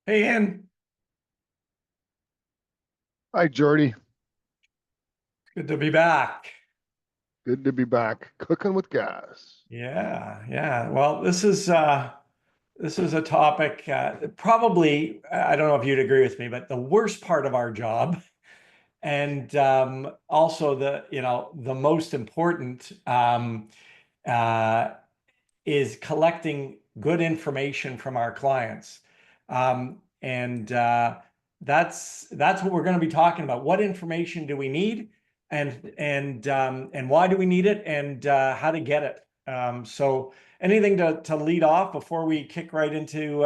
Hey, Ann, Hi, Jordy. good to be back. Good to be back. Cooking with gas. Yeah, yeah. Well, this is a topic probably I don't know if you'd agree with me, but the worst part of our job, and also the most important uh, is collecting good information from our clients, and that's what we're going to be talking about. What information do we need, and why do we need it, and how to get it? So, anything to lead off before we kick right into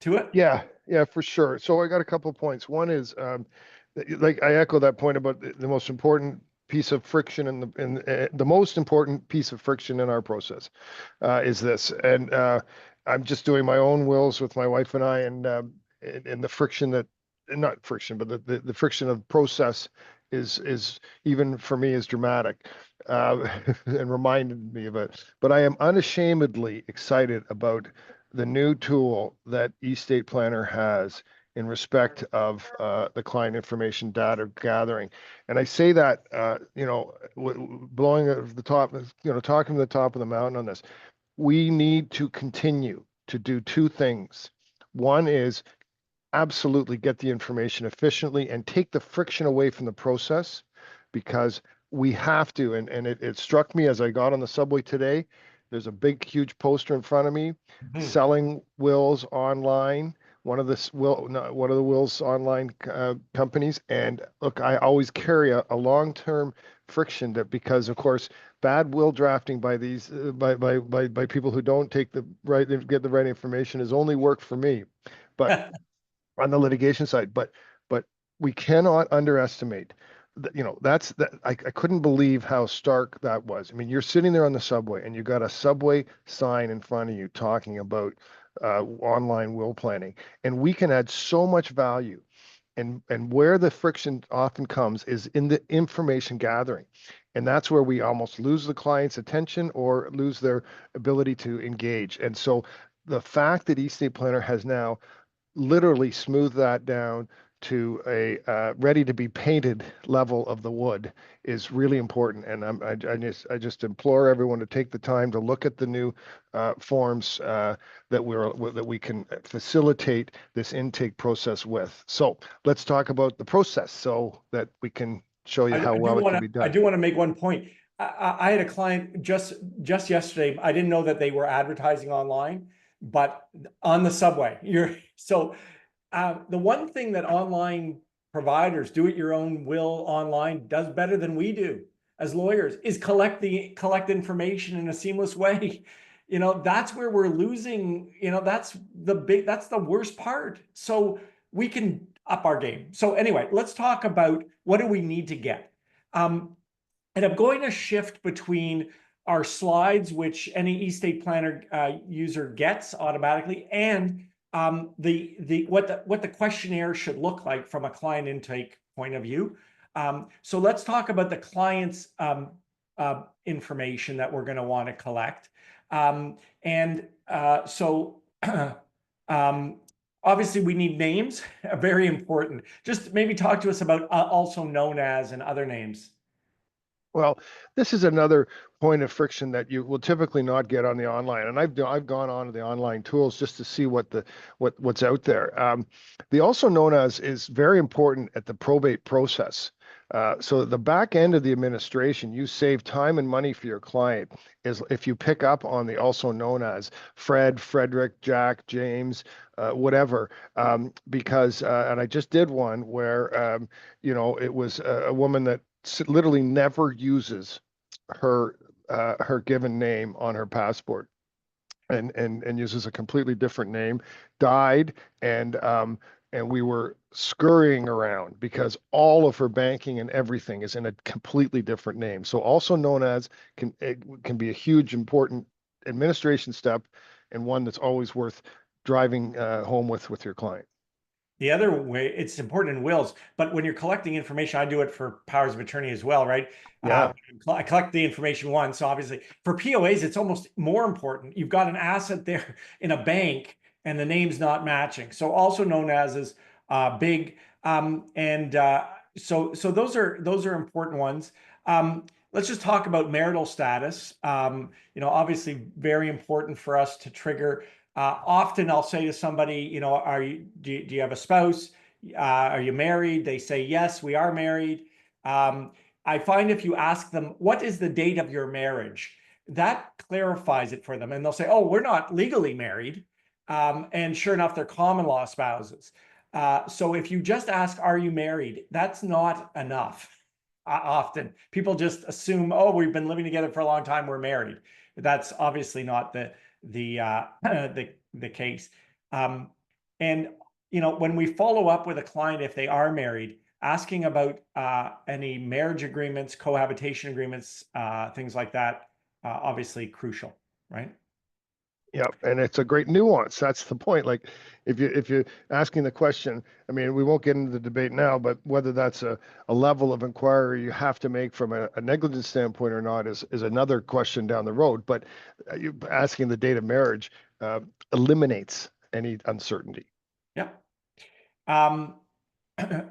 to it? Yeah, for sure. So I got a couple of points. One is, like I echo that point about the most important piece of friction the most important piece of friction in our process is this. And I'm just doing my own wills with my wife and I, and the friction that, not friction, but the friction of process is even for me is dramatic, and reminded me of it. But I am unashamedly excited about the new tool that eState Planner has in respect of the client information data gathering. And I say that, blowing of the top, talking to the top of the mountain on this. We need to continue to do two things. One is absolutely get the information efficiently and take the friction away from the process, because we have to. And it struck me as I got on the subway today. There's a big, huge poster in front of me, Mhm. selling wills online. One of the wills online companies. And look, I always carry a long-term friction, that because of course bad will drafting by these by people who don't take the right get the right information has only worked for me. But on the litigation side, but we cannot underestimate that. That's that. I couldn't believe how stark that was. I mean, you're sitting there on the subway and you got a subway sign in front of you talking about online will planning, and we can add so much value. And where the friction often comes is in the information gathering, and that's where we almost lose the client's attention or lose their ability to engage. And so the fact that eState Planner has now literally smooth that down to a ready to be painted level of the wood is really important. And I just implore everyone to take the time to look at the new forms that we can facilitate this intake process with. So let's talk about the process so that we can show you I how do well it want can to be I done. do want to make one point. I had a client just yesterday. I didn't know that they were advertising online, but on the subway. You're so the one thing that online providers, do it your own will online, does better than we do as lawyers is collect information in a seamless way. That's where we're losing. That's the worst part. So we can up our game. So anyway, let's talk about what do we need to get. Um, and I'm going to shift between our slides, which any eState Planner user gets automatically, and what the questionnaire should look like from a client intake point of view. So let's talk about the client's information that we're going to want to collect. And so um, obviously we need names, very important. Just maybe talk to us about also known as and other names. Well, this is another point of friction that you will typically not get on the online. And I've gone on to the online tools just to see what's out there. The also known as is very important at the probate process. So at the back end of the administration, you save time and money for your client is if you pick up on the also known as Fred, Frederick, Jack, James, whatever. Because and I just did one where it was a woman that literally never uses her given name on her passport, and uses a completely different name, died. And we were scurrying around because all of her banking and everything is in a completely different name. So also known as can be a huge important administration step, and one that's always worth driving home with your client. The other way, it's important in wills, but when you're collecting information, I do it for powers of attorney as well, right? Yeah. I collect the information once. So obviously for POAs, it's almost more important. You've got an asset there in a bank. and the name's not matching. So also known as big. So those are important ones. Let's just talk about marital status. Obviously very important for us to trigger. Often I'll say to somebody, do you have a spouse? Are you married? They say, yes, we are married. I find if you ask them, what is the date of your marriage? That clarifies it for them. And they'll say, oh, we're not legally married. And sure enough, they're common law spouses. So if you just ask, are you married? That's not enough. Often people just assume, oh, we've been living together for a long time, we're married. That's obviously not the case. And when we follow up with a client, if they are married, asking about any marriage agreements, cohabitation agreements, things like that, obviously crucial, right? Yeah, and it's a great nuance. That's the point. Like if you're asking the question, I mean, we won't get into the debate now, but whether that's a level of inquiry you have to make from a negligence standpoint or not is another question down the road. But you asking the date of marriage eliminates any uncertainty. Yeah.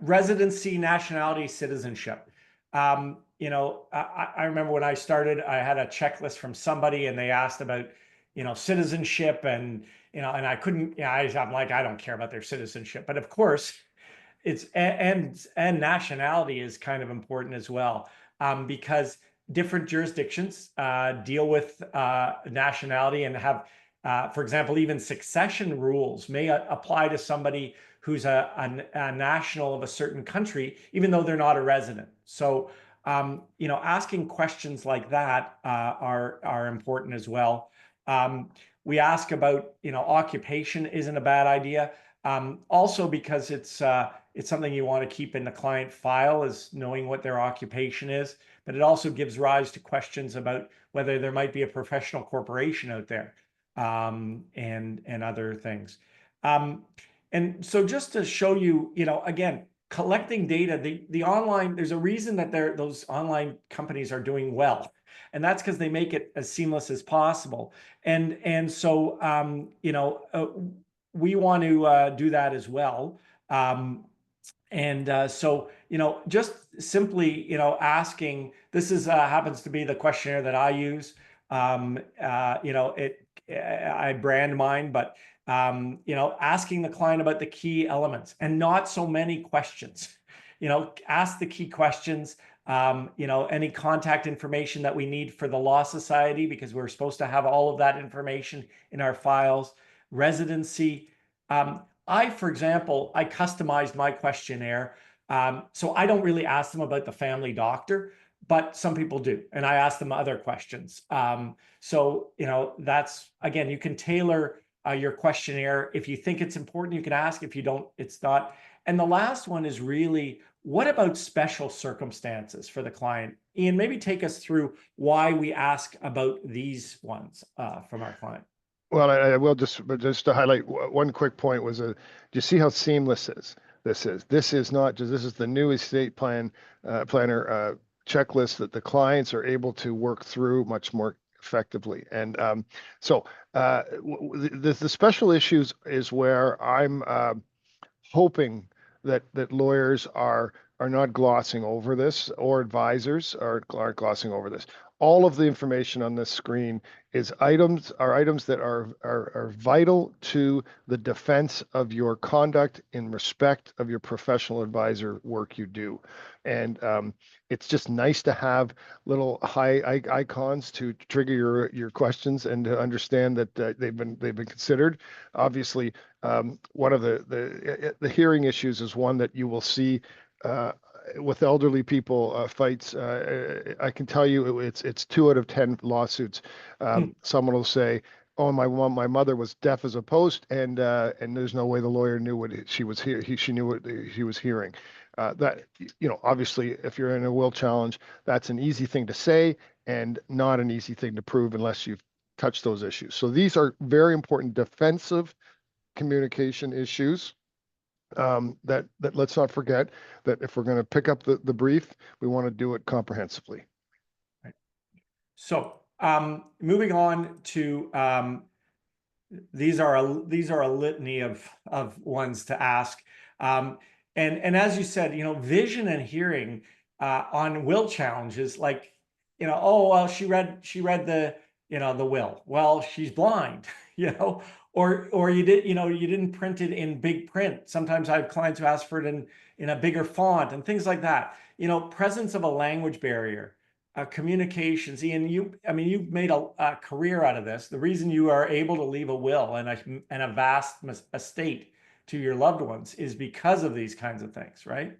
Residency, nationality, citizenship. I remember when I started, I had a checklist from somebody and they asked about, citizenship and I couldn't, I'm like, I don't care about their citizenship. But of course, it's and nationality is kind of important as well, because different jurisdictions deal with nationality and have, for example, even succession rules may apply to somebody who's a national of a certain country, even though they're not a resident. So, asking questions like that are important as well. We ask about, occupation isn't a bad idea. Also because it's something you want to keep in the client file, is knowing what their occupation is, but it also gives rise to questions about whether there might be a professional corporation out there, and other things. And so just to show you, again, collecting data, the online, there's a reason that those online companies are doing well. And that's because they make it as seamless as possible. And so, we want to do that as well. So, just simply, asking, this is happens to be the questionnaire that I use. I brand mine, but asking the client about the key elements and not so many questions. Ask the key questions. Any contact information that we need for the Law Society, because we're supposed to have all of that information in our files. Residency. For example, I customized my questionnaire. So I don't really ask them about the family doctor, but some people do. And I ask them other questions. So, that's, again, you can tailor your questionnaire. If you think it's important, you can ask. If you don't, it's not. And the last one is really, what about special circumstances for the client? Ian, maybe take us through why we ask about these ones from our client. Well, I will just to highlight one quick point was do you see how seamless this is? This is not just, this is the new estate planner checklist that the clients are able to work through much more effectively. And the special issues is where I'm hoping that lawyers are not glossing over this, or advisors are glossing over this. All of the information on this screen are items that are vital to the defense of your conduct in respect of your professional advisor work you do. And it's just nice to have little icons to trigger your questions and to understand that they've been considered. Obviously, one of the hearing issues is one that you will see with elderly people fights. I can tell you it's 2 out of 10 lawsuits. Someone will say, "Oh, my mother was deaf as a post, and there's no way the lawyer knew what she was she knew what he was hearing." That, obviously, if you're in a will challenge, that's an easy thing to say and not an easy thing to prove unless you've touched those issues. So these are very important defensive communication issues. That let's not forget that if we're going to pick up the brief, we want to do it comprehensively. Right. So moving on to these are a litany of ones to ask. And as you said, vision and hearing on will challenges, like, oh well, she read the will. Well, she's blind, or you didn't print it in big print. Sometimes I have clients who ask for it in a bigger font and things like that. Presence of a language barrier, communications. Ian, you've made a career out of this. The reason you are able to leave a will and a vast estate to your loved ones is because of these kinds of things, right?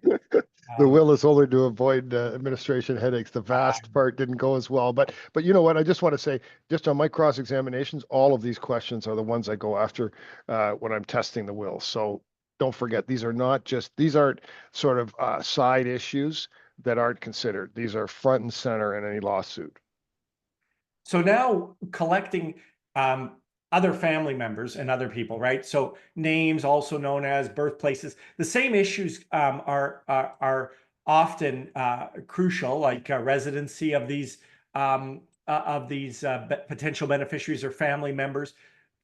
The will is only to avoid administration headaches. The vast part didn't go as well. But you know what? I just want to say, just on my cross examinations, all of these questions are the ones I go after when I'm testing the will. So don't forget, these aren't sort of side issues that aren't considered. These are front and center in any lawsuit. So now collecting other family members and other people, right? So names, also known as birthplaces. The same issues are often crucial, like residency of these potential beneficiaries or family members.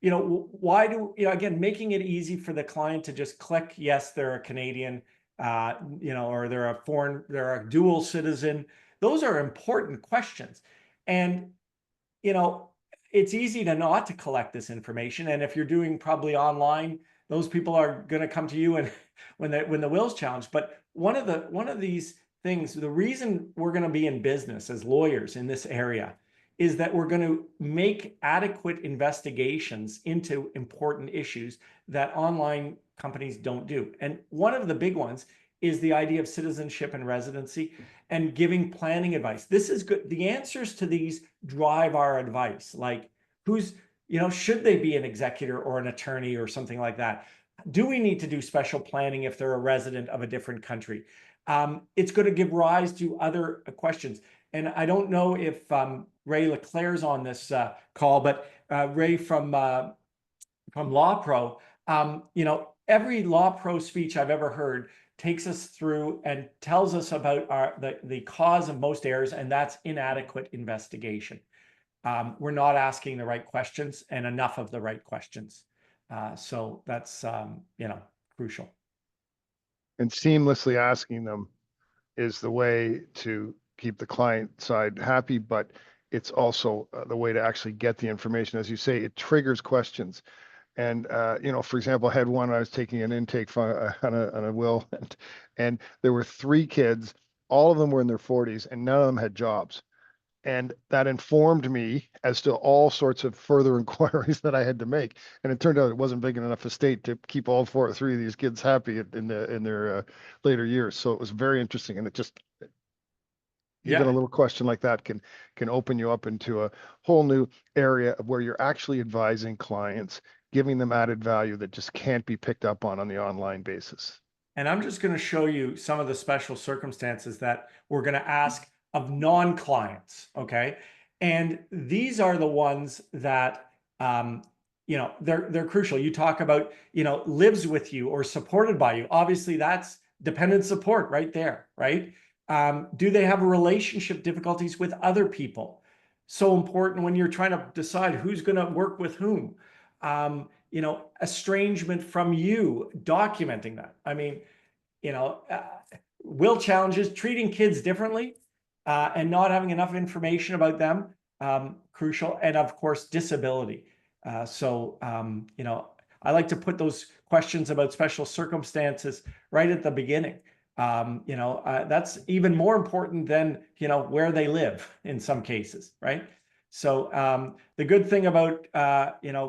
Why again, making it easy for the client to just click yes, they're a Canadian, or they're a dual citizen. Those are important questions, and it's easy to not to collect this information. And if you're doing probably online, those people are going to come to you and when the will's challenged. But one of these things, the reason we're going to be in business as lawyers in this area is that we're going to make adequate investigations into important issues that online companies don't do. And one of the big ones is the idea of citizenship and residency and giving planning advice. This is good. The answers to these drive our advice, like should they be an executor or an attorney or something like that? Do we need to do special planning if they're a resident of a different country? It's going to give rise to other questions. And I don't know if Ray Leclerc's on this call, but Ray from Law Pro, every Law Pro speech I've ever heard takes us through and tells us about the cause of most errors, and that's inadequate investigation. We're not asking the right questions and enough of the right questions. So that's, crucial. And seamlessly asking them is the way to keep the client side happy, but it's also the way to actually get the information. As you say, it triggers questions. And, for example, I had one, I was taking an intake on a will, and there were 3 kids, all of them were in their 40s, and none of them had jobs. And that informed me as to all sorts of further inquiries that I had to make. And it turned out it wasn't big enough estate to keep all 3 of these kids happy in their later years. So it was very interesting. And it just, even a little question like that can open you up into a whole new area of where you're actually advising clients, giving them added value that just can't be picked up on the online basis. And I'm just going to show you some of the special circumstances that we're going to ask of non-clients, okay? And these are the ones that, they're crucial. You talk about, lives with you or supported by you. Obviously, that's dependent support right there, right? Do they have relationship difficulties with other people? So important when you're trying to decide who's going to work with whom. Estrangement from you, documenting that. I mean, will challenges, treating kids differently, and not having enough information about them, crucial. And of course, disability. I like to put those questions about special circumstances right at the beginning. That's even more important than, where they live in some cases, right? So the good thing about,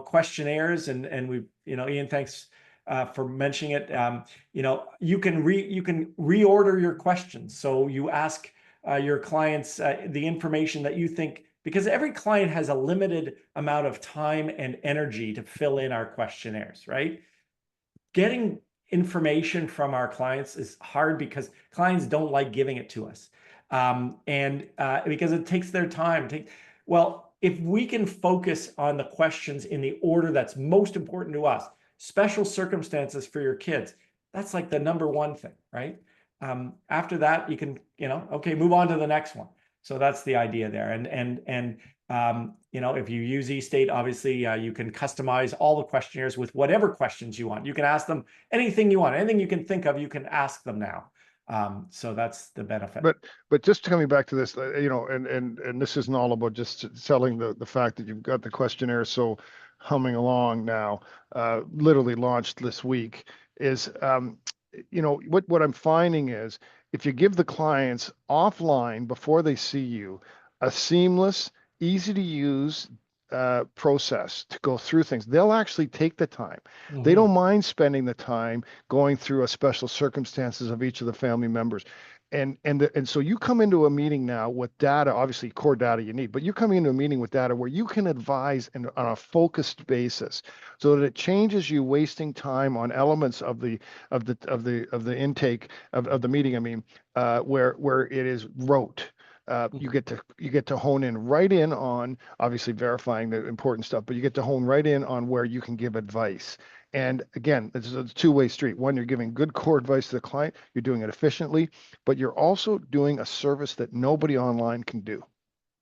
questionnaires and we've, Ian, thanks for mentioning it. You can reorder your questions. So you ask your clients the information that you think, because every client has a limited amount of time and energy to fill in our questionnaires, right? Getting information from our clients is hard because clients don't like giving it to us. And because it takes their time. Well, if we can focus on the questions in the order that's most important to us, special circumstances for your kids, that's like the number one thing, right? After that, you can, okay, move on to the next one. So that's the idea there. And You know, if you use eState, obviously you can customize all the questionnaires with whatever questions you want. You can ask them anything you want, anything you can think of, you can ask them now. So that's the benefit. But just coming back to this, and this isn't all about just selling the fact that you've got the questionnaire so humming along now, literally launched this week, is what I'm finding is if you give the clients offline before they see you a seamless, easy to use process to go through things, they'll actually take the time. They don't mind spending the time going through a special circumstances of each of the family members. And so you come into a meeting now with data, obviously core data you need, but you come into a meeting with data where you can advise on a focused basis, so that it changes you wasting time on elements of the intake of the meeting. I mean, where it is rote. You get to hone in right in on obviously verifying the important stuff, but you get to hone right in on where you can give advice. And again, it's a two-way street. One, you're giving good core advice to the client, you're doing it efficiently, but you're also doing a service that nobody online can do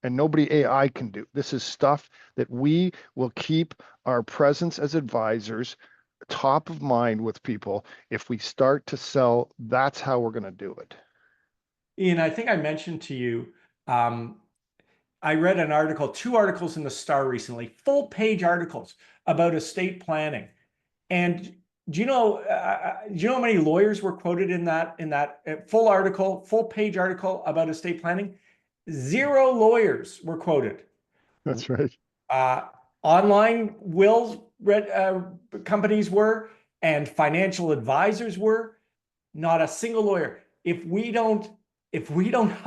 and nobody AI can do. This is stuff that we will keep our presence as advisors top of mind with people. If we start to sell, that's how we're going to do it. Ian, I think I mentioned to you, I read an article, 2 articles in the Star recently, full page articles about estate planning. And do you know how many lawyers were quoted in that full article, full page article about estate planning? 0 lawyers were quoted. That's right. Online wills companies were, and financial advisors were. Not a single lawyer. If we don't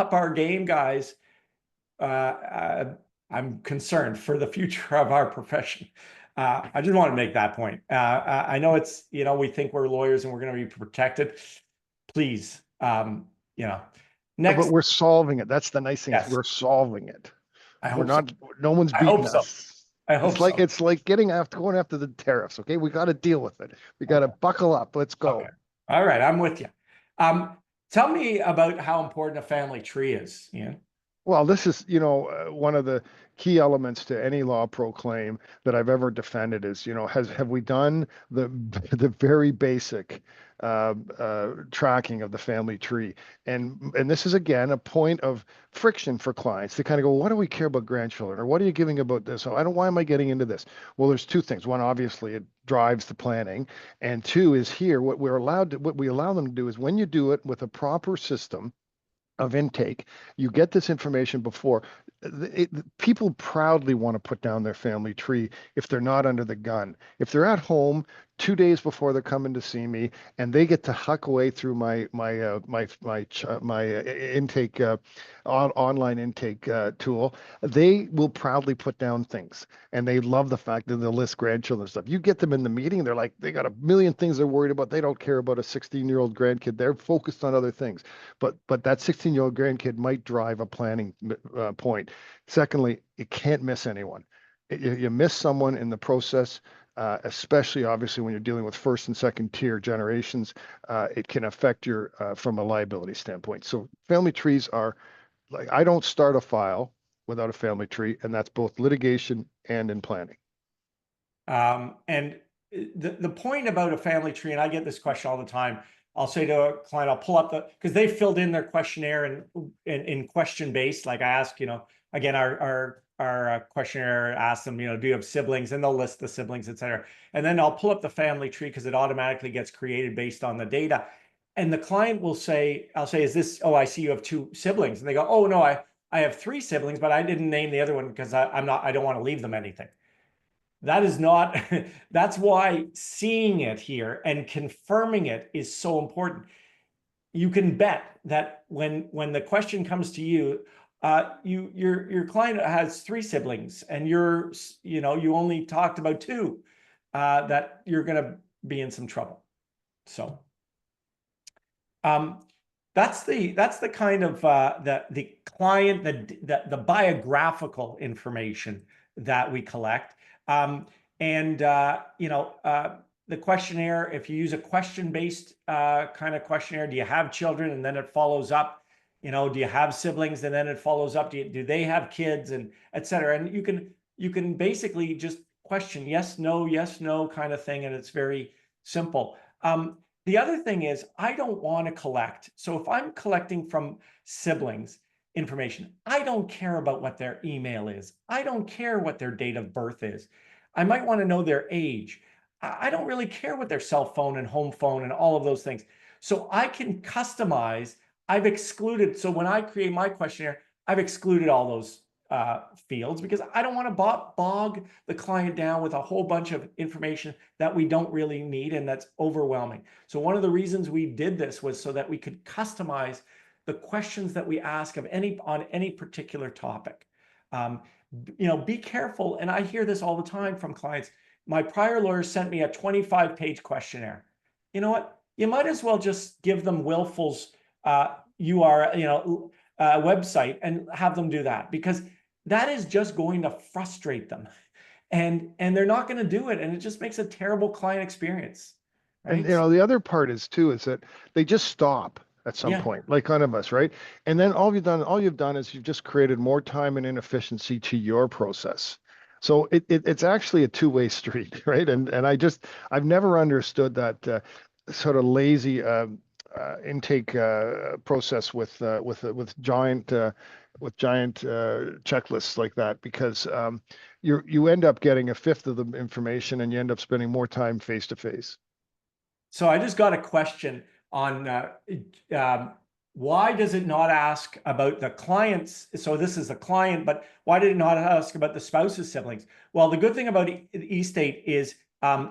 up our game, guys, I'm concerned for the future of our profession. I just want to make that point. I know it's, we think we're lawyers and we're going to be protected. Please, next. But we're solving it. That's the nice thing. Yes. Is we're solving it. I We're hope not, so. no one's I beating hope so. us. I hope so. It's like going after the tariffs. Okay. We got to deal with it. We got to buckle up. Let's go. Okay. All right. I'm with you. Tell me about how important a family tree is, Ian. Well, this is, one of the key elements to any law proclaim that I've ever defended is, have we done the very basic tracking of the family tree? And this is again a point of friction for clients to kind of go, what do we care about grandchildren, or what are you giving about this? Oh, why am I getting into this? Well, there's 2 things. One, obviously, it drives the planning, and 2 is here what we allow them to do is when you do it with a proper system of intake, you get this information before. People proudly want to put down their family tree if they're not under the gun. If they're at home 2 days before they're coming to see me, and they get to huck away through my intake online intake tool, they will proudly put down things, and they love the fact that they'll list grandchildren stuff. You get them in the meeting, they're like, they got a million things they're worried about. They don't care about a 16-year-old grandkid. They're focused on other things. But that 16-year-old grandkid might drive a planning point. Secondly, you can't miss anyone. You miss someone in the process, especially obviously when you're dealing with first and second tier generations, it can affect your from a liability standpoint. So family trees are like, I don't start a file without a family tree, and that's both litigation and in planning. And the point about a family tree, and I get this question all the time. I'll say to a client, I'll pull up because they filled in their questionnaire and in question based. Like I ask, again, our questionnaire asks them, do you have siblings? And they'll list the siblings, et cetera. And then I'll pull up the family tree because it automatically gets created based on the data. And the client will say, I'll say, is this, oh, I see you have 2 siblings. And they go, oh, no, I have 3 siblings, but I didn't name the other one because I don't want to leave them anything. That is not, that's why seeing it here and confirming it is so important. You can bet that when the question comes to you, your client has 3 siblings and you only talked about 2, that you're going to be in some trouble. So that's the kind of the client, the biographical information that we collect. The questionnaire, if you use a question-based kind of questionnaire, do you have children? And then it follows up. do you have siblings? And then it follows up, do they have kids, and et cetera. And you can basically just question yes, no kind of thing. And it's very simple. The other thing is I don't want to collect. So if I'm collecting from siblings information, I don't care about what their email is. I don't care what their date of birth is. I might want to know their age. I don't really care what their cell phone and home phone and all of those things. So I can customize. I've excluded. So when I create my questionnaire, I've excluded all those fields because I don't want to bog the client down with a whole bunch of information that we don't really need and that's overwhelming. So one of the reasons we did this was so that we could customize the questions that we ask on any particular topic. Be careful. And I hear this all the time from clients. My prior lawyer sent me a 25-page questionnaire. You know what? You might as well just give them Willful's website and have them do that, because that is just going to frustrate them, and they're not going to do it, and it just makes a terrible client experience, And right? the other part is too is that they just stop at some Yeah. point, like none of us, right? And then all you've done is you've just created more time and inefficiency to your process. So it's actually a two-way street, right? And I've never understood that sort of lazy intake process with giant checklists like that, because you end up getting a fifth of the information and you end up spending more time face to face. So I just got a question on why does it not ask about the clients? So this is the client, but why did it not ask about the spouse's siblings? Well, the good thing about eState is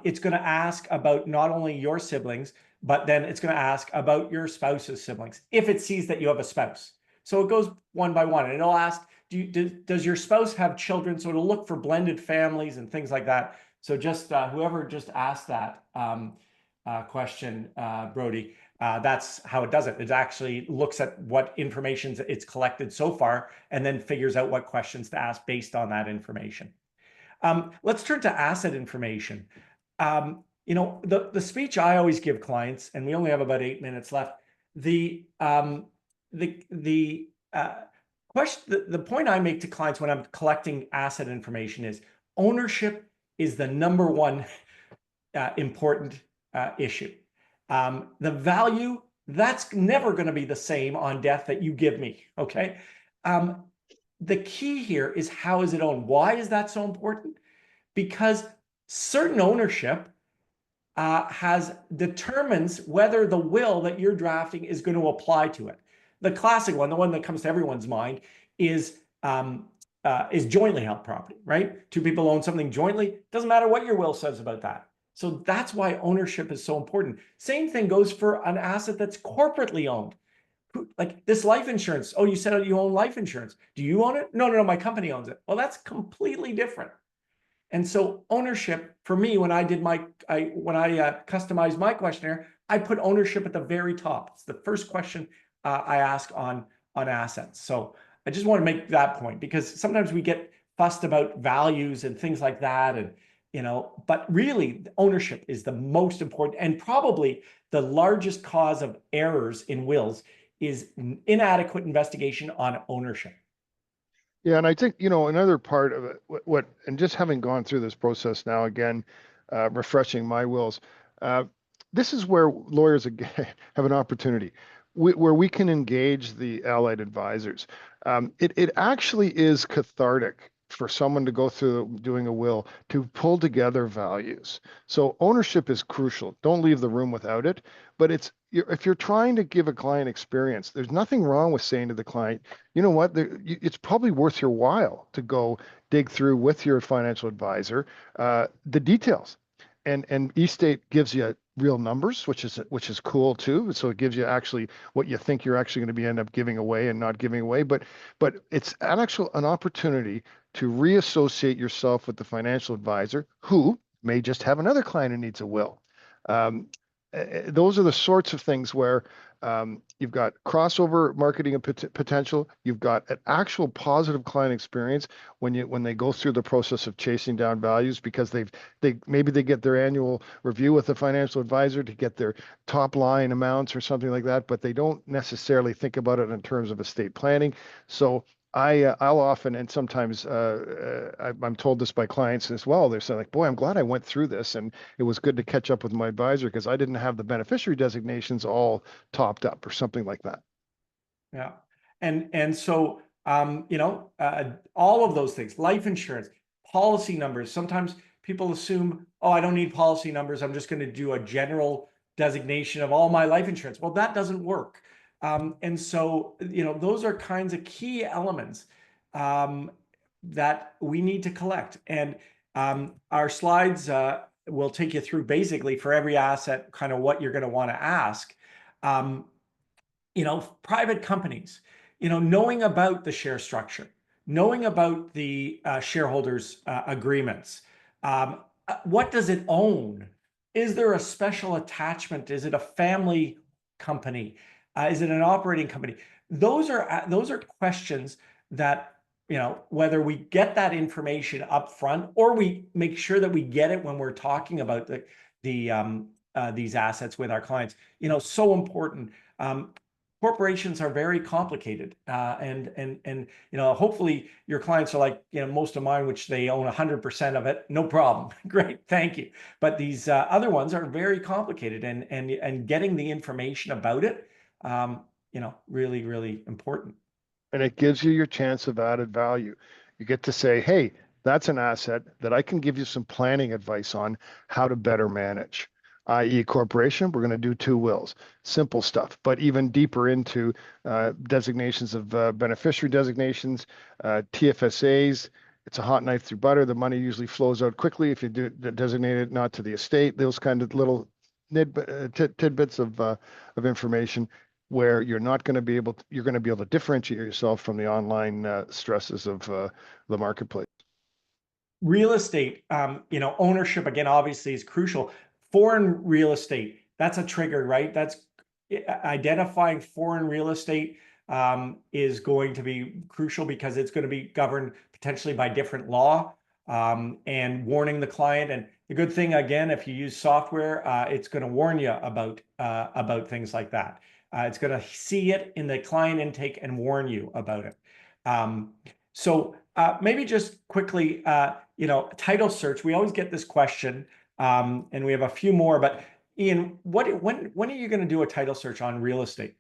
it's going to ask about not only your siblings, but then it's going to ask about your spouse's siblings if it sees that you have a spouse. So it goes one by one, and it'll ask, does your spouse have children? So it'll look for blended families and things like that. So just whoever just asked that question, Brody, that's how it does it. It actually looks at what information it's collected so far and then figures out what questions to ask based on that information. Let's turn to asset information. The speech I always give clients, and we only have about 8 minutes left. The point I make to clients when I'm collecting asset information is ownership is the number one important issue. The value, that's never going to be the same on death that you give me, okay? The key here is, how is it owned? Why is that so important? Because certain ownership determines whether the will that you're drafting is going to apply to it. The classic one, the one that comes to everyone's mind, is jointly held property, right? Two people own something jointly. Doesn't matter what your will says about that. So that's why ownership is so important. Same thing goes for an asset that's corporately owned. Like this life insurance. Oh, you said you own life insurance. Do you own it? No, my company owns it. Well, that's completely different. And so ownership for me, when I customized my questionnaire, I put ownership at the very top. It's the first question I ask on assets. So I just want to make that point, because sometimes we get fussed about values and things like that, and but really ownership is the most important, and probably the largest cause of errors in wills is inadequate investigation on ownership. Yeah, and I think, another part of it, and just having gone through this process now again, refreshing my wills, this is where lawyers again have an opportunity where we can engage the allied advisors. It actually is cathartic for someone to go through doing a will to pull together values. So ownership is crucial. Don't leave the room without it. But if you're trying to give a client experience, there's nothing wrong with saying to the client, you know what, it's probably worth your while to go dig through with your financial advisor the details. And eState gives you real numbers, which is cool too. So it gives you actually what you think you're actually going to end up giving away and not giving away. But it's an opportunity to reassociate yourself with the financial advisor who may just have another client who needs a will. those are the sorts of things where you've got crossover marketing and potential. You've got an actual positive client experience when they go through the process of chasing down values because they get their annual review with a financial advisor to get their top line amounts or something like that, but they don't necessarily think about it in terms of estate planning. So I'll often, and sometimes I'm told this by clients as well. They're saying like, "Boy, I'm glad I went through this, and it was good to catch up with my advisor because I didn't have the beneficiary designations all topped up or something like that." Yeah. And so, all of those things, life insurance, policy numbers, sometimes people assume, oh, I don't need policy numbers. I'm just going to do a general designation of all my life insurance. Well, that doesn't work. And so, those are kinds of key elements that we need to collect. And our slides will take you through basically for every asset, kind of what you're going to want to ask. Private companies, knowing about the share structure, knowing about the shareholders agreements. What does it own? Is there a special attachment? Is it a family company? Is it an operating company? Those are questions that, whether we get that information up front or we make sure that we get it when we're talking about these assets with our clients, so important. Corporations are very complicated, and hopefully your clients are like most of mine, which they own 100% of it. No problem, great, thank you. But these other ones are very complicated, and getting the information about it, really, really important. And it gives you your chance of added value. You get to say, "Hey, that's an asset that I can give you some planning advice on how to better manage." i.e. corporation, we're going to do two wills, simple stuff, but even deeper into designations of beneficiary designations, TFSAs. It's a hot knife through butter. The money usually flows out quickly if you do designate it not to the estate. Those kind of little tidbits of information where you're going to be able to differentiate yourself from the online stresses of the marketplace. Real estate, ownership, again, obviously is crucial. Foreign real estate, that's a trigger, right? That's identifying foreign real estate is going to be crucial because it's going to be governed potentially by different law, and warning the client. And the good thing, again, if you use software, it's going to warn you about things like that. It's going to see it in the client intake and warn you about it. So maybe just quickly, title search. We always get this question. And we have a few more, but Ian, when are you going to do a title search on real estate?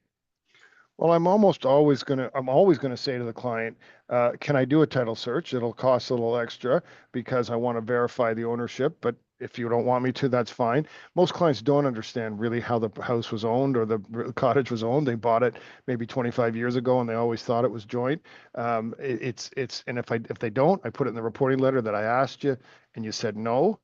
Well, I'm always going to say to the client, can I do a title search? It'll cost a little extra because I want to verify the ownership, but if you don't want me to, that's fine. Most clients don't understand really how the house was owned or the cottage was owned. They bought it maybe 25 years ago and they always thought it was joint. And if they don't, I put it in the reporting letter that I asked you and you said no.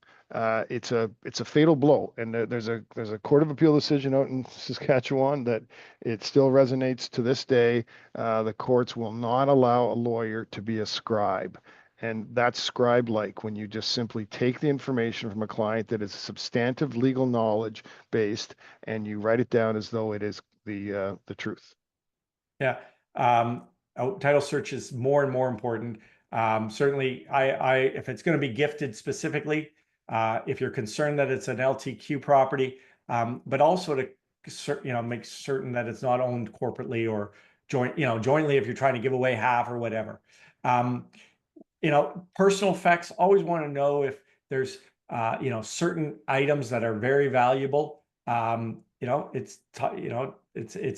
It's a fatal blow, and there's a Court of Appeal decision out in Saskatchewan that it still resonates to this day. The courts will not allow a lawyer to be a scribe, and that's scribe-like when you just simply take the information from a client that is substantive legal knowledge based, and you write it down as though it is the truth. Yeah, title search is more and more important. Certainly, if it's going to be gifted specifically. If you're concerned that it's an LTQ property, but also to make certain that it's not owned corporately or jointly if you're trying to give away half or whatever. Personal effects, always want to know if there's certain items that are very valuable. It's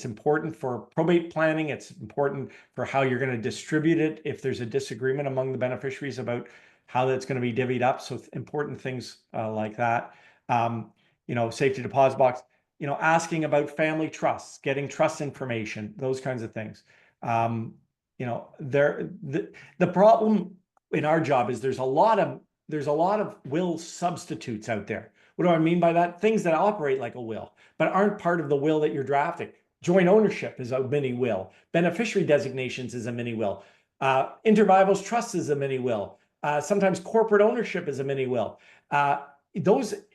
important for probate planning. It's important for how you're going to distribute it if there's a disagreement among the beneficiaries about how that's going to be divvied up. So important things like that. Safety deposit box, asking about family trusts, getting trust information, those kinds of things. The problem in our job is there's a lot of will substitutes out there. What do I mean by that? Things that operate like a will, but aren't part of the will that you're drafting. Joint ownership is a mini will. Beneficiary designations is a mini will. Inter vivos trust is a mini will. Sometimes corporate ownership is a mini will.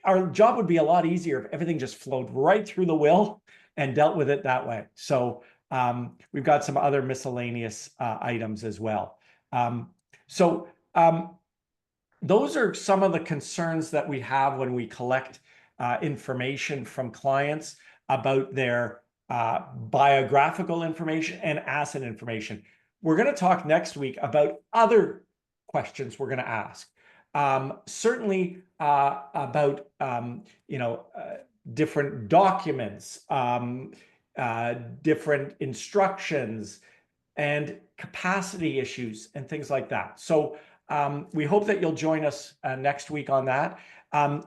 our job would be a lot easier if everything just flowed right through the will and dealt with it that way. So we've got some other miscellaneous items as well. So those are some of the concerns that we have when we collect information from clients about their biographical information and asset information. We're going to talk next week about other questions we're going to ask. Certainly about different documents, different instructions, and capacity issues and things like that. So we hope that you'll join us next week on that.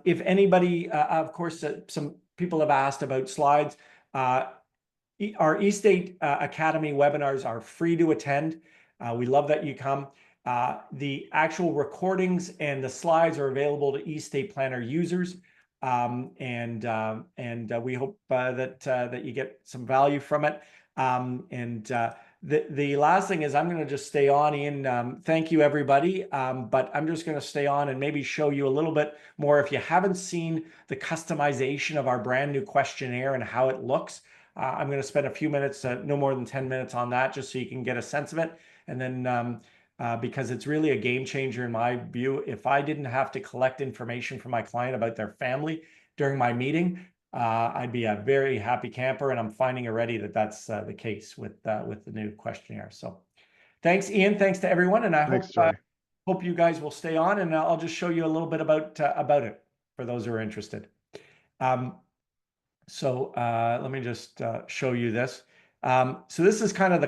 If anybody, of course, some people have asked about slides. Our eState Academy webinars are free to attend. We love that you come. The actual recordings and the slides are available to eState Planner users. And we hope that you get some value from it. The last thing is I'm going to just stay on, Ian. Thank you, everybody. But I'm just going to stay on and maybe show you a little bit more. If you haven't seen the customization of our brand new questionnaire and how it looks, I'm going to spend a few minutes, no more than 10 minutes on that, just so you can get a sense of it. And then because it's really a game changer in my view, if I didn't have to collect information from my client about their family during my meeting, I'd be a very happy camper, and I'm finding already that that's the case with the new questionnaire. So thanks, Ian. Thanks to everyone. And I hope you guys will stay on, and I'll just show you a little bit about it for those who are interested. So let me just show you this. So this is kind of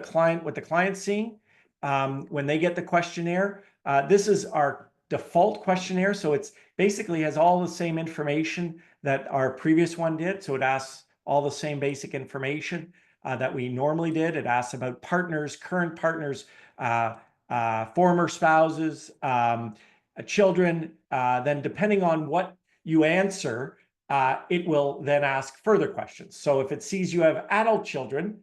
what the client's seeing when they get the questionnaire. This is our default questionnaire. So it's basically has all the same information that our previous one did. So it asks all the same basic information that we normally did. It asks about partners, current partners, former spouses, children. Then depending on what you answer, it will then ask further questions. So if it sees you have adult children,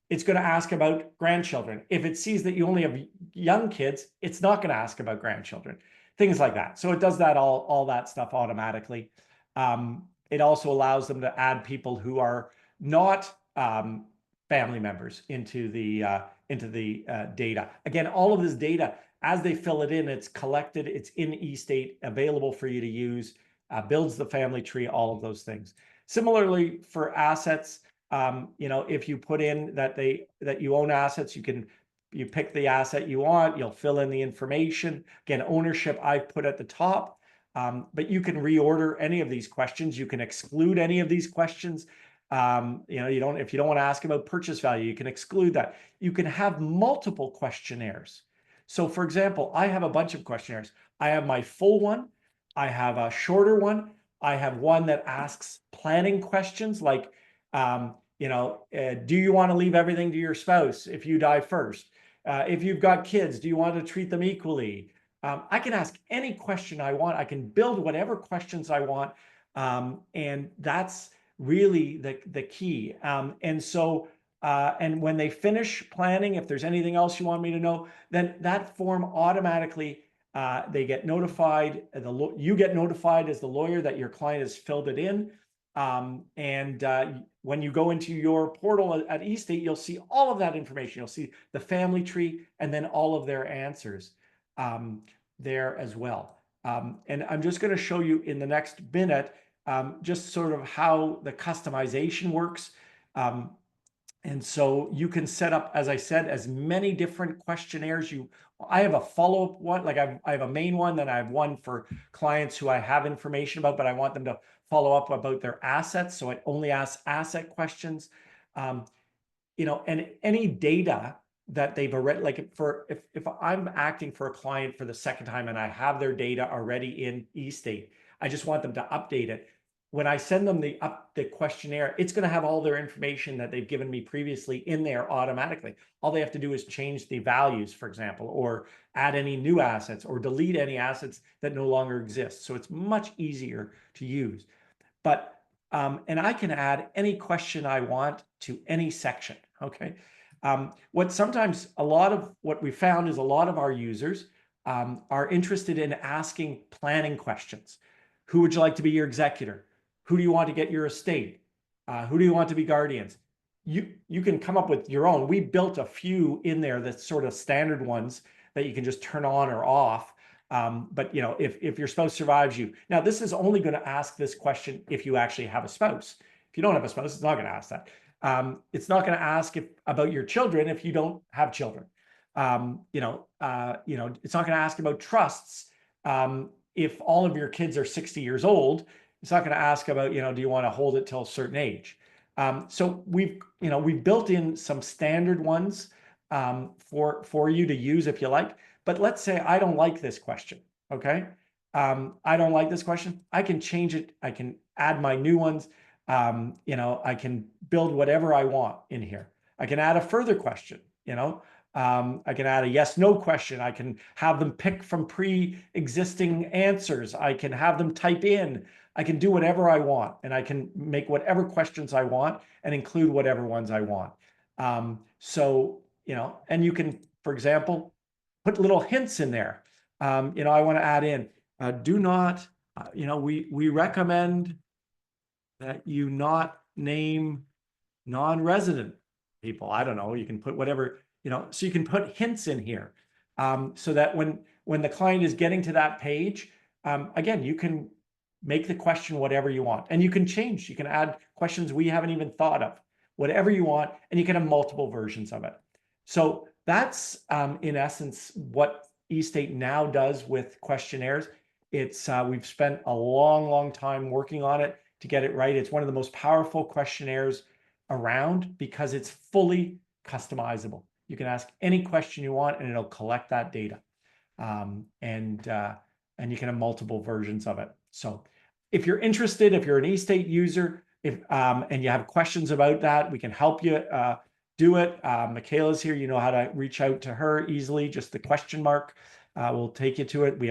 it's going to ask about grandchildren. If it sees that you only have young kids, it's not going to ask about grandchildren, things like that. So it does that all that stuff automatically. It also allows them to add people who are not family members into the data. Again, all of this data, as they fill it in, it's collected, it's in eState, available for you to use, builds the family tree, all of those things. Similarly, for assets, if you put in that you own assets, you pick the asset you want, you'll fill in the information. Again, ownership I've put at the top, but you can reorder any of these questions. You can exclude any of these questions. If you don't want to ask about purchase value, you can exclude that. You can have multiple questionnaires. So for example, I have a bunch of questionnaires. I have my full one. I have a shorter one. I have one that asks planning questions like, do you want to leave everything to your spouse if you die first? If you've got kids, do you want to treat them equally? I can ask any question I want. I can build whatever questions I want. And that's really the key. And when they finish planning, if there's anything else you want me to know, then that form automatically, they get notified. You get notified as the lawyer that your client has filled it in. When you go into your portal at eState, you'll see all of that information. You'll see the family tree and then all of their answers there as well. And I'm just going to show you in the next minute just sort of how the customization works. And so you can set up, as I said, as many different questionnaires. I have a follow-up one, like I have a main one, then I have one for clients who I have information about, but I want them to follow up about their assets. So it only asks asset questions. And any data that they've already, like if I'm acting for a client for the second time and I have their data already in eState, I just want them to update it. When I send them the questionnaire, it's going to have all their information that they've given me previously in there automatically. All they have to do is change the values, for example, or add any new assets or delete any assets that no longer exist. So it's much easier to use. But and I can add any question I want to any section. Okay. A lot of what we found is a lot of our users are interested in asking planning questions. Who would you like to be your executor? Who do you want to get your estate? Who do you want to be guardians? You can come up with your own. We built a few in there that's sort of standard ones that you can just turn on or off. But you know, if your spouse survives you, now this is only going to ask this question if you actually have a spouse. If you don't have a spouse, it's not going to ask that. It's not going to ask about your children if you don't have children. You know, it's not going to ask about trusts if all of your kids are 60 years old. It's not going to ask about, you know, do you want to hold it till a certain age? So we've built in some standard ones for you to use if you like. But let's say I don't like this question, okay? I don't like this question. I can change it. I can add my new ones. You know, I can build whatever I want in here. I can add a further question, you know. I can add a yes/no question. I can have them pick from pre-existing answers. I can have them type in. I can do whatever I want, and I can make whatever questions I want and include whatever ones I want. So, you know, and you can, for example, put little hints in there. You know, I want to add in, do not, you know, we recommend that you not name non-resident people. I don't know, you can put whatever, you know, so you can put hints in here so that when the client is getting to that page, again, you can make the question whatever you want, and you can change. You can add questions we haven't even thought of, whatever you want, and you can have multiple versions of it. So that's in essence what eState Now does with questionnaires. It's we've spent a long time working on it to get it right. It's one of the most powerful questionnaires around because it's fully customizable. You can ask any question you want and it'll collect that data. And you can have multiple versions of it. So if you're interested, if you're an eState user, and you have questions about that, we can help you do it. Michaela's here. You know how to reach out to her easily. Just the question mark will take you to it. We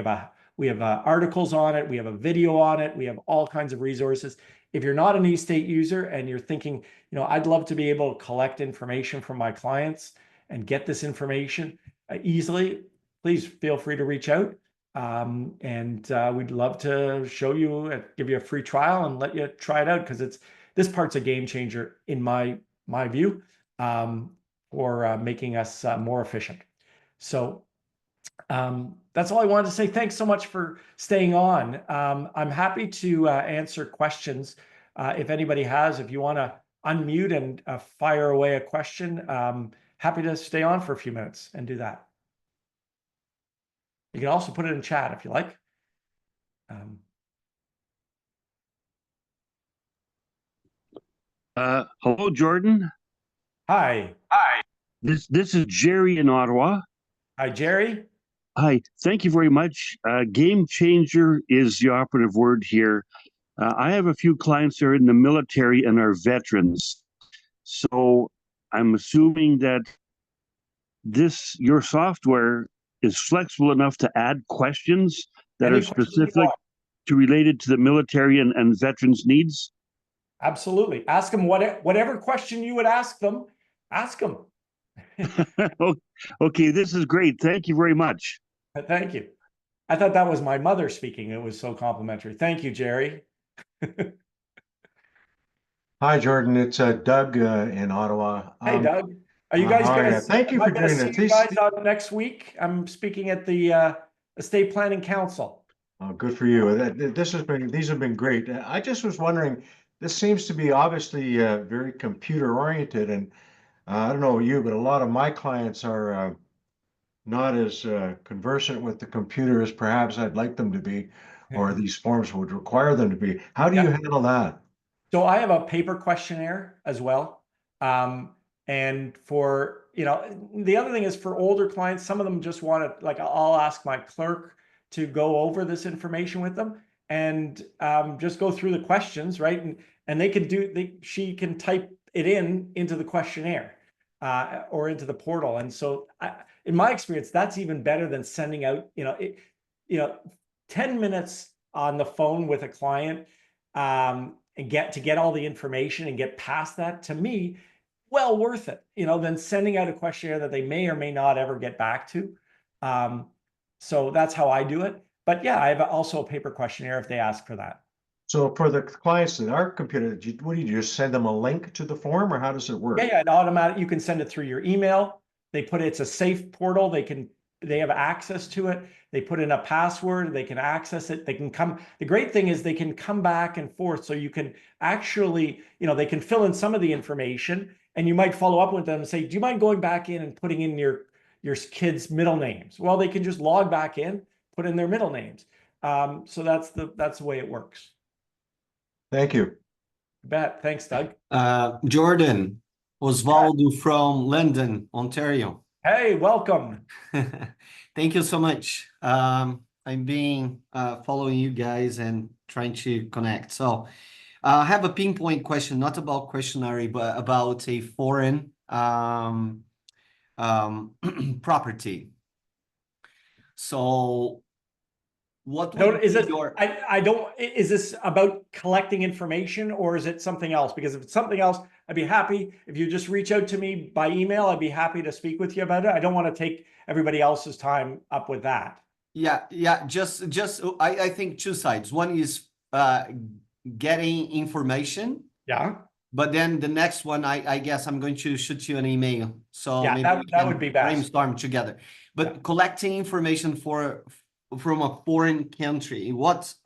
have articles on it. We have a video on it. We have all kinds of resources. If you're not an eState user and you're thinking, you know, I'd love to be able to collect information from my clients and get this information easily, please feel free to reach out. We'd love to show you, give you a free trial and let you try it out, because this part's a game changer in my view for making us more efficient. So that's all I wanted to say. Thanks so much for staying on. I'm happy to answer questions if anybody has. If you want to unmute and fire away a question, happy to stay on for a few minutes and do that. You can also put it in chat if you like. Hello, Jordan. Hi. This is Jerry in Ottawa. Hi, Jerry. Hi. Thank you very much. Game changer is the operative word here. I have a few clients that are in the military and are veterans. So I'm assuming that your software is flexible enough to add questions that are specific to related to the military and veterans' needs. Absolutely. Ask them whatever question you would ask them, ask them. Okay, this is great. Thank you very much. Thank you. I thought that was my mother speaking. It was so complimentary. Thank you, Jerry. Hi, Jordan. It's Doug in Ottawa. Hey, Doug. Are you guys going to? Thank you for doing this. You guys on next week? I'm speaking at the Estate Planning Council. Oh, good for you. These have been great. I just was wondering. This seems to be obviously very computer oriented, and I don't know you, but a lot of my clients are not as conversant with the computer as perhaps I'd like them to be, or these forms would require them to be. How do you handle that? So I have a paper questionnaire as well. And for, you know, the other thing is for older clients, some of them just want to, like, I'll ask my clerk to go over this information with them and just go through the questions, right? And they can she can type it into the questionnaire or into the portal. And so in my experience, that's even better than sending out, 10 minutes on the phone with a client and get all the information and get past that, to me, well worth it, than sending out a questionnaire that they may or may not ever get back to. So that's how I do it. But yeah, I have also a paper questionnaire if they ask for that. So for the clients that are computer, what do you just send them a link to the form, or how does it work? Yeah, it automatic. You can send it through your email. They put it's a safe portal. They have access to it. They put in a password. They can access it. They can come. The great thing is they can come back and forth. So you can actually, they can fill in some of the information, and you might follow up with them and say, "Do you mind going back in and putting in your kids' middle names?" Well, they can just log back in, put in their middle names. So that's the way it works. Thank you. Bet. Thanks, Doug. Jordan, Osvaldo from London, Ontario. Hey, welcome. Thank you so much. I'm being following you guys and trying to connect. So I have a pinpoint question, not about questionnaire, but about a foreign property. So what would Is be it, your... I don't, is this about collecting information, or is it something else? Because if it's something else, I'd be happy if you just reach out to me by email. I'd be happy to speak with you about it. I don't want to take everybody else's time up with that. Yeah, just I think two sides. One is getting information. Yeah. But then the next one, I guess I'm going to shoot you an email. So Yeah, maybe that we can would be best. brainstorm together. But Yeah. collecting information from a foreign country, what's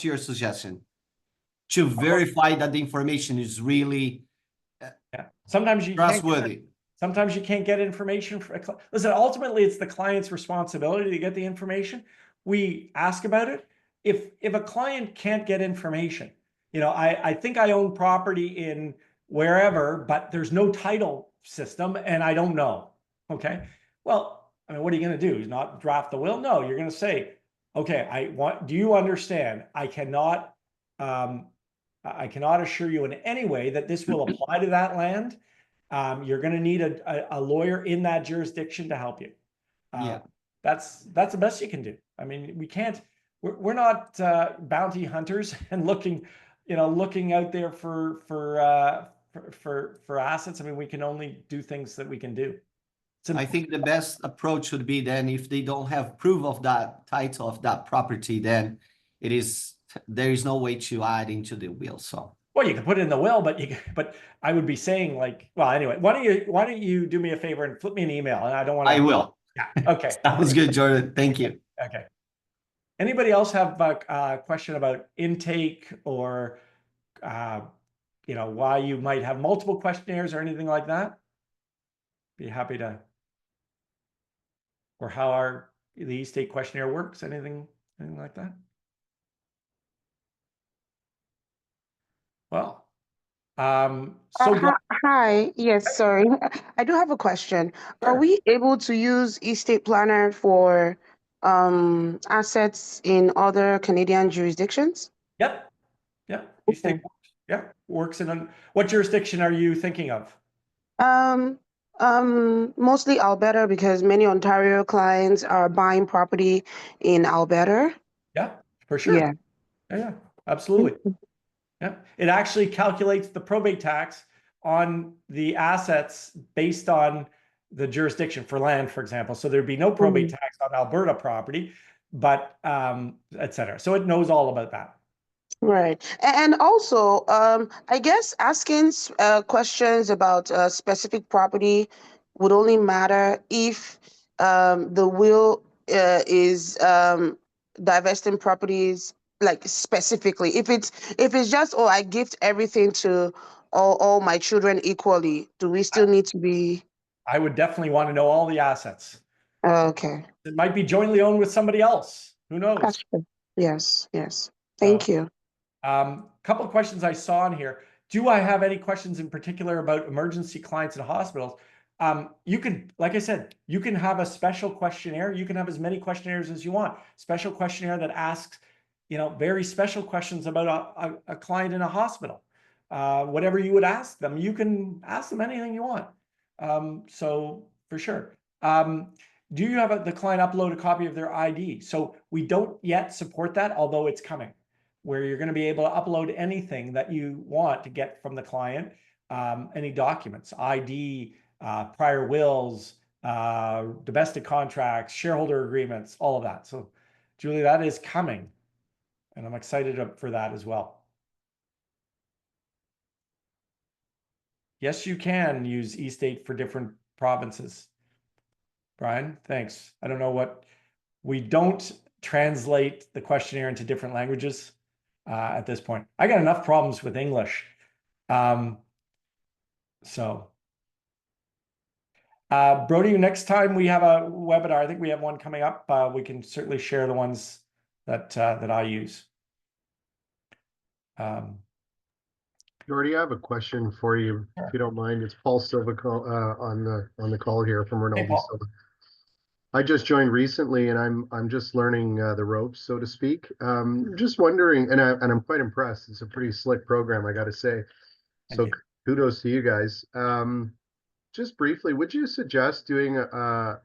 your suggestion to verify that the information is really Yeah. Sometimes you can't trustworthy? Sometimes you can't get information. Listen, ultimately, it's the client's responsibility to get the information. We ask about it. If a client can't get information, I think I own property in wherever, but there's no title system and I don't know. Okay. Well, I mean, what are you going to do? Not draft the will? No, you're going to say, okay, do you understand? I cannot assure you in any way that this will apply to that land. You're going to need a lawyer in that jurisdiction to help you. Yeah. That's the best you can do. I mean, we're not bounty hunters and looking out there for assets. I mean, we can only do things that we can do. I think the best approach would be then, if they don't have proof of that title of that property, then there is no way to add into the will. So. Well, you can put it in the will, but I would be saying, like, well, anyway, why don't you do me a favor and flip me an email? And I don't want to. I will. Yeah. Okay. Sounds good, Jordan. Thank you. Okay. Anybody else have a question about intake, or why you might have multiple questionnaires or anything like that? Be happy to. Or how the e-state questionnaire works? Anything like that? Well, hi. Yes, sorry. I do have a question. Are we able to use eState Planner for assets in other Canadian jurisdictions? Yep. Yeah. Okay. eState works. Yeah. Works in what jurisdiction are you thinking of? Mostly Alberta, because many Ontario clients are buying property in Alberta. Yeah, for sure. Yeah. Yeah, absolutely. Yeah, it actually calculates the probate tax on the assets based on the jurisdiction for land, for example. So there'd be no probate tax on Alberta property, but et cetera. So it knows all about that. Right. And also, I guess asking questions about specific property would only matter if the will is divesting properties, like specifically. If it's just, oh, I gift everything to all my children equally, do we still need to be? I would definitely want to know all the assets. Okay. It might be jointly owned with somebody else. Who knows? That's true. Yes. Thank you. Couple of questions I saw in here. Do I have any questions in particular about emergency clients in hospitals? You can, like I said, you can have a special questionnaire. You can have as many questionnaires as you want. Special questionnaire that asks, very special questions about a client in a hospital. Whatever you would ask them, you can ask them anything you want. So for sure. Do you have the client upload a copy of their ID? So we don't yet support that, although it's coming, where you're going to be able to upload anything that you want to get from the client, any documents, ID, prior wills, domestic contracts, shareholder agreements, all of that. So Julie, that is coming. And I'm excited for that as well. Yes, you can use eState for different provinces. Brian, thanks. I don't know what, we don't translate the questionnaire into different languages at this point. I got enough problems with English. Brody, next time we have a webinar, I think we have one coming up. We can certainly share the ones that I use. Jordy, I have a question for you, if you don't mind. It's Paul Silva on the call here from Rinaldi Paul. Silva. I just joined recently, and I'm just learning the ropes, so to speak. Just wondering, and I'm quite impressed. It's a pretty slick program, I got to say. So kudos to you guys. Just briefly, would you suggest doing I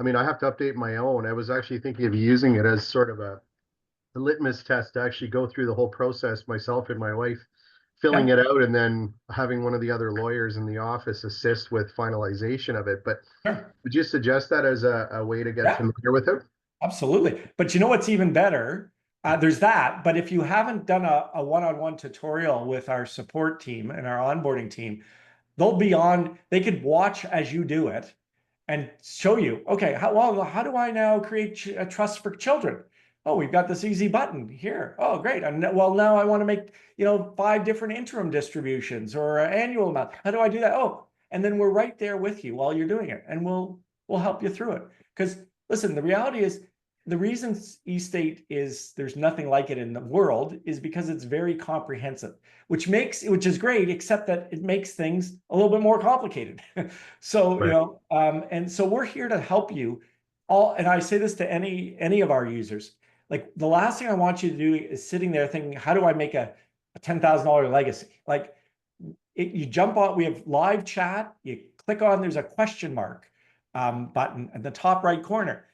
mean, I have to update my own. I was actually thinking of using it as sort of a litmus test to actually go through the whole process myself and my wife, filling it out and then having one of the other lawyers in the office assist with finalization of it. But would you suggest that as a way to get familiar with it? Absolutely. But you know what's even better? There's that. But if you haven't done a one-on-one tutorial with our support team and our onboarding team, they'll be on, they could watch as you do it and show you, okay, how do I now create a trust for children? Oh, we've got this easy button here. Oh, great. And well, now I want to make, 5 different interim distributions or an annual amount. How do I do that? Oh, and then we're right there with you while you're doing it, and we'll help you through it. Because listen, the reality is the reason eState is there's nothing like it in the world is because it's very comprehensive, which is great, except that it makes things a little bit more complicated. So, and so we're here to help you all. And I say this to any of our users. Like, the last thing I want you to do is sitting there thinking, how do I make a $10,000 legacy? Like, you jump on, we have live chat, you click on, there's a question mark button at the top right corner.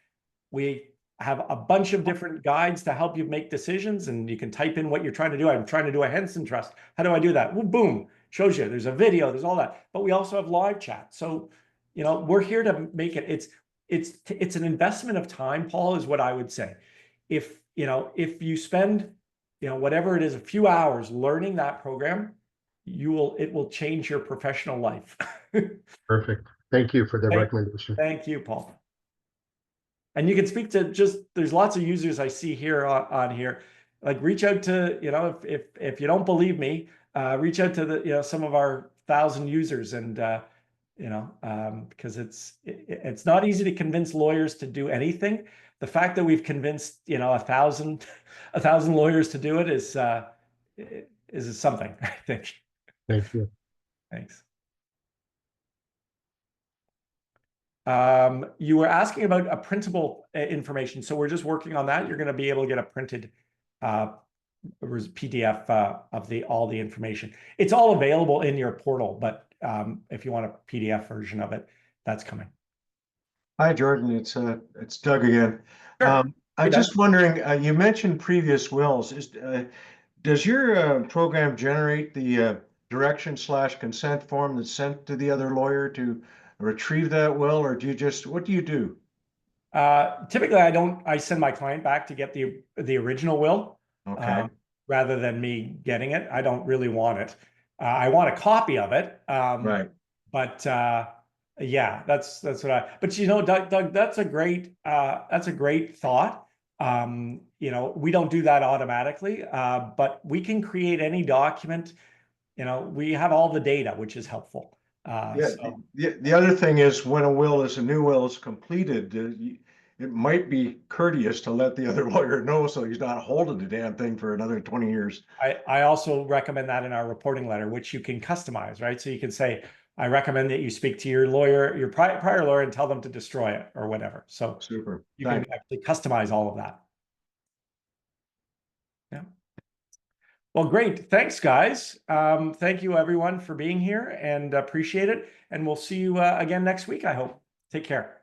We have a bunch of different guides to help you make decisions, and you can type in what you're trying to do. I'm trying to do a Henson Trust. How do I do that? Well, boom, shows you. There's a video, there's all that. But we also have live chat. So, we're here to make it, it's an investment of time, Paul, is what I would say. If you spend, whatever it is, a few hours learning that program, it will change your professional life. Perfect. Thank you for the recommendation. Thank you, Paul. And you can speak to there's lots of users I see here on here. Like, reach out to, if you don't believe me, reach out to some of our 1,000 users, and because it's not easy to convince lawyers to do anything. The fact that we've convinced 1,000 lawyers to do it is something, I think. Thank you. Thanks. You were asking about a printable information, so we're just working on that. You're going to be able to get a printed PDF of all the information. It's all available in your portal, but if you want a PDF version of it, that's coming. Hi, Jordan. It's Doug again. Sure. I'm just wondering, you mentioned previous wills. Does your program generate the direction/consent form that's sent to the other lawyer to retrieve that will, or what do you do? Typically, I send my client back to get the original will, rather than me getting it. I don't really want it. I want a copy of it. Right. But yeah, that's what Doug, that's a great thought. We don't do that automatically, but we can create any document. We have all the data, which is helpful. The other thing is, when a new will is completed, it might be courteous to let the other lawyer know, so he's not holding the damn thing for another 20 years. I also recommend that in our reporting letter, which you can customize, right? So you can say, I recommend that you speak to your lawyer, your prior lawyer, and tell them to destroy it or whatever. So super. You can actually customize all of that. Yeah. Well, great. Thanks, guys. Thank you, everyone, for being here, and appreciate it. And we'll see you again next week, I hope. Take care.